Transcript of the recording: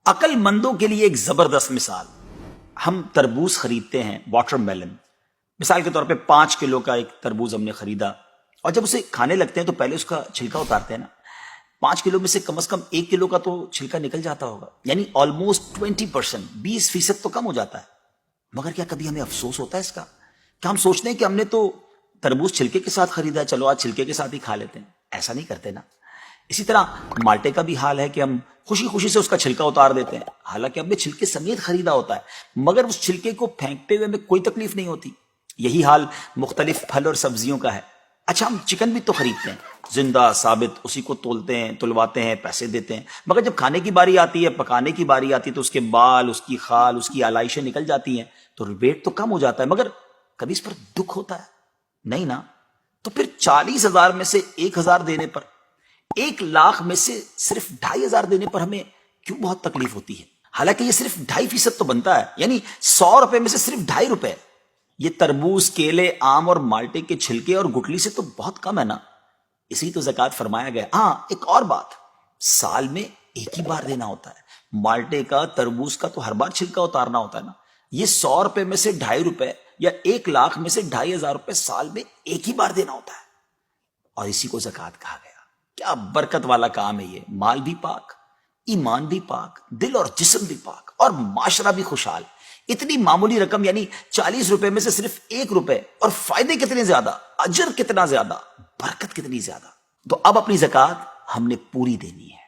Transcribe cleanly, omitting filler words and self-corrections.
عقل مندوں کے لیے ایک زبردست مثال. ہم تربوز خریدتے ہیں، واٹر میلن. مثال کے طور پہ 5 کلو کا ایک تربوز ہم نے خریدا، اور جب اسے کھانے لگتے ہیں تو پہلے اس کا چھلکا اتارتے ہیں نا. 5 کلو میں سے کم از کم 1 کلو کا تو چھلکا نکل جاتا ہوگا، یعنی آلموسٹ 20%، 20% تو کم ہو جاتا ہے. مگر کیا کبھی ہمیں افسوس ہوتا ہے اس کا؟ کیا ہم سوچتے ہیں کہ ہم نے تو تربوز چھلکے کے ساتھ خریدا ہے، چلو آج چھلکے کے ساتھ ہی کھا لیتے ہیں؟ ایسا نہیں کرتے نا. اسی طرح مالٹے کا بھی حال ہے کہ ہم خوشی خوشی سے اس کا چھلکا اتار دیتے ہیں، حالانکہ ہم نے چھلکے سمیت خریدا ہوتا ہے، مگر اس چھلکے کو پھینکتے ہوئے ہمیں کوئی تکلیف نہیں ہوتی. یہی حال مختلف پھل اور سبزیوں کا ہے. اچھا، ہم چکن بھی تو خریدتے ہیں، زندہ ثابت، اسی کو تولتے ہیں، تلواتے ہیں، پیسے دیتے ہیں، مگر جب کھانے کی باری آتی ہے، پکانے کی باری آتی ہے، تو اس کے بال، اس کی خال، اس کی آلائشیں نکل جاتی ہیں، تو ویٹ تو کم ہو جاتا ہے. مگر کبھی اس پر دکھ ہوتا ہے؟ نہیں نا. تو پھر 40,000 میں سے 1,000 دینے پر، 1,00,000 میں سے صرف 2,500 دینے پر ہمیں کیوں بہت تکلیف ہوتی ہے؟ حالانکہ یہ صرف 2.5% تو بنتا ہے، یعنی 100 روپے میں سے صرف 2.5 روپے. یہ تربوز، کیلے، آم اور مالٹے کے چھلکے اور گٹلی سے تو بہت کم ہے نا. اسی تو زکوٰۃ فرمایا گیا. ہاں، ایک اور بات، سال میں ایک ہی بار دینا ہوتا ہے. مالٹے کا، تربوز کا تو ہر بار چھلکا اتارنا ہوتا ہے نا. یہ 100 روپے میں سے 2.5 روپے یا 1,00,000 میں سے 2,500 روپے سال میں ایک ہی بار دینا ہوتا ہے، اور اسی کو زکوٰۃ کہا گیا. کیا برکت والا کام ہے یہ. مال بھی پاک، ایمان بھی پاک، دل اور جسم بھی پاک، اور معاشرہ بھی خوشحال. اتنی معمولی رقم، یعنی 40 روپے میں سے صرف 1 روپے، اور فائدے کتنے زیادہ، اجر کتنا زیادہ، برکت کتنی زیادہ. تو اب اپنی زکوٰۃ ہم نے پوری دینی ہے.